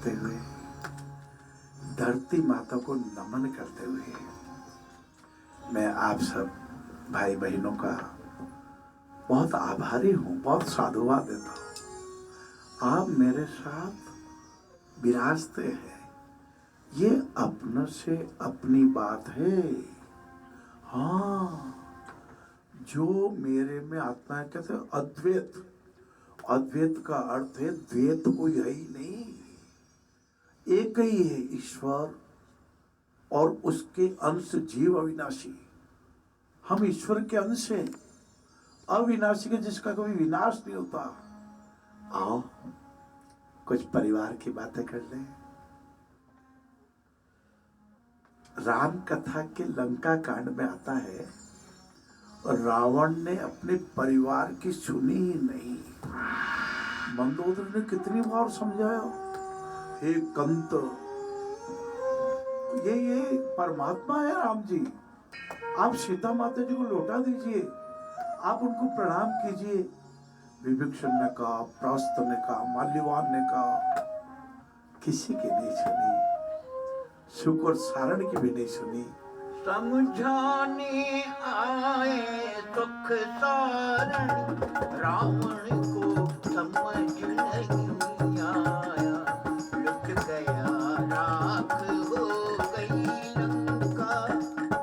करते हुए, धरती माता को नमन करते हुए मैं आप सब भाई बहनों का बहुत आभारी हूँ, बहुत साधुवाद देता हूँ। आप मेरे साथ विराजते हैं, ये अपने से अपनी बात है। हाँ, जो मेरे में आत्मा है, कहते हैं अद्वैत। अद्वैत का अर्थ है द्वैत कोई है ही नहीं, एक ही है ईश्वर और उसके अंश जीव अविनाशी। हम ईश्वर के अंश हैं, अविनाशी के, जिसका कभी विनाश नहीं होता। आओ कुछ परिवार की बातें कर लें। राम कथा के लंका कांड में आता है, और रावण ने अपने परिवार की सुनी ही नहीं। मंदोदरी ने कितनी बार समझाया, हे कंत, ये परमात्मा है राम जी, आप सीता माता जी को लौटा दीजिए, आप उनको प्रणाम कीजिए। विभीषण ने कहा, प्रस्थ ने कहा, माल्यवान ने कहा, किसी की नहीं सुनी, सुख और सारण की भी नहीं सुनी। समझाने आए सुख सारण, रावण को समझ नहीं आया। लुट गया राख हो गई लंका,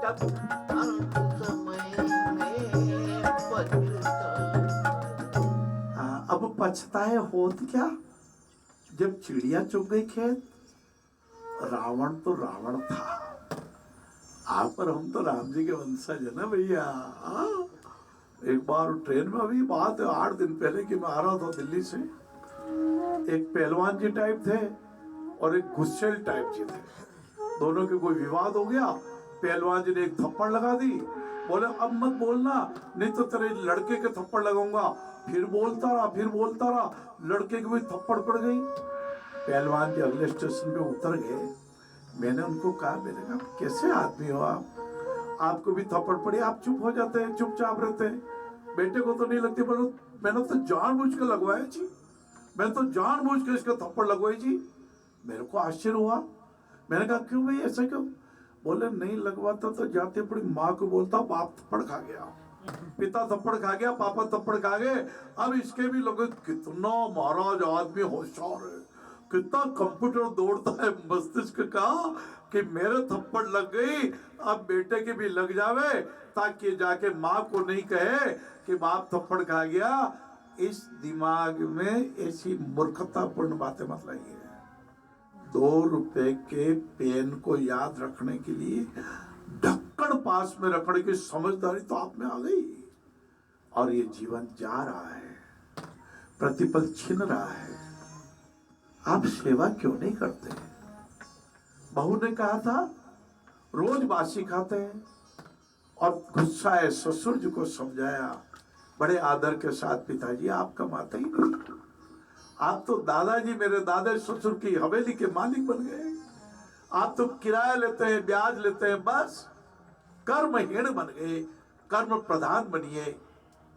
तब अंत समय में पछताया। अब पछताए होत क्या, जब चिड़िया चुग गई खेत। रावण तो रावण था, आप पर हम तो राम जी के वंशज है ना भैया। एक बार ट्रेन में, अभी बात है 8 दिन पहले की, मैं आ रहा था दिल्ली से, एक पहलवान जी टाइप थे और एक गुस्सेल टाइप जी थे। दोनों के कोई विवाद हो गया, पहलवान जी ने एक थप्पड़ लगा दी, बोले अब मत बोलना नहीं तो तेरे लड़के के थप्पड़ लगाऊंगा। फिर बोलता रहा, लड़के की भी थप्पड़ पड़ गई। पहलवान जी अगले स्टेशन पे उतर गए। मैंने उनको कहा, मैंने कहा कैसे आदमी हो आप, आपको भी थप्पड़ पड़ी, आप चुप हो जाते हैं, चुपचाप रहते हैं। बेटे को तो नहीं लगती, बोलो मैंने तो जानबूझ के लगवाया जी, मैं तो जानबूझ के इसका थप्पड़ लगवाई जी। मेरे को आश्चर्य हुआ, मैंने कहा क्यों भाई, ऐसा क्यों? बोले नहीं लगवाता तो जाते पड़ी माँ को बोलता, बाप थप्पड़ खा गया, पिता थप्पड़ खा गया, पापा थप्पड़ खा गए, अब इसके भी लोग। कितना महाराज आदमी होशियार है, कितना कंप्यूटर दौड़ता है मस्तिष्क का, कि मेरे थप्पड़ लग गई, अब बेटे के भी लग जावे, ताकि जाके माँ को नहीं कहे कि बाप थप्पड़ खा गया। इस दिमाग में ऐसी मूर्खतापूर्ण बातें मत लाइए। 2 रुपए के पेन को याद रखने के लिए ढक्कन पास में रखने की समझदारी तो आप में आ गई, और ये जीवन जा रहा है, प्रतिपल छिन रहा है। आप सेवा क्यों नहीं करते? बहू ने कहा था रोज बासी खाते हैं, और गुस्सा है ससुर जी को समझाया बड़े आदर के साथ, पिताजी आप कमाते ही नहीं, आप तो दादाजी मेरे दादा ससुर की हवेली के मालिक बन गए, आप तो किराया लेते हैं, ब्याज लेते हैं, बस कर्महीन बन गए। कर्म प्रधान बनिए,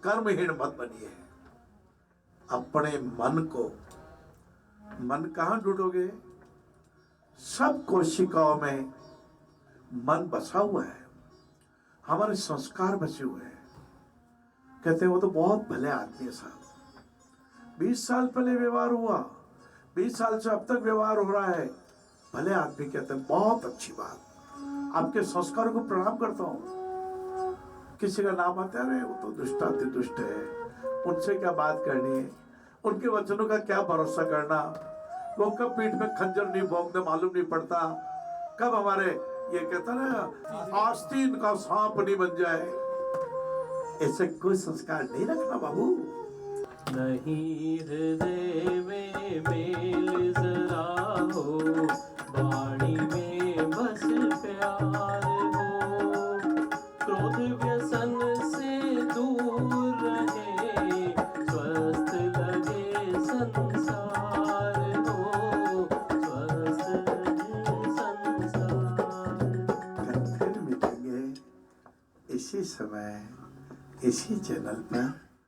कर्महीन मत बनिए। अपने मन को, मन कहाँ ढूंढोगे? सब कोशिकाओं में मन बसा हुआ है, हमारे संस्कार बचे हुए हैं। कहते हैं वो तो बहुत भले आदमी है साहब, 20 साल पहले व्यवहार हुआ, 20 साल से अब तक व्यवहार हो रहा है, भले आदमी। कहते हैं बहुत अच्छी बात, आपके संस्कारों को प्रणाम करता हूँ। किसी का नाम आता है, वो तो दुष्टाति दुष्ट है, उनसे क्या बात करनी है, उनके वचनों का क्या भरोसा करना, वो कब पीठ में खंजर नहीं भोंकते मालूम नहीं पड़ता, कब हमारे ये कहता ना आस्तीन का सांप नहीं बन जाए। ऐसे कोई संस्कार नहीं रखना बाबू। नहीं हृदय में मेल जरा हो, वाणी में बस प्यार हो, क्रोध व्यसन से दूर रहे, स्वस्थ लगे संसार हो, स्वस्थ लगे संसार। फिर मिलेंगे इसी समय, इसी चैनल पर।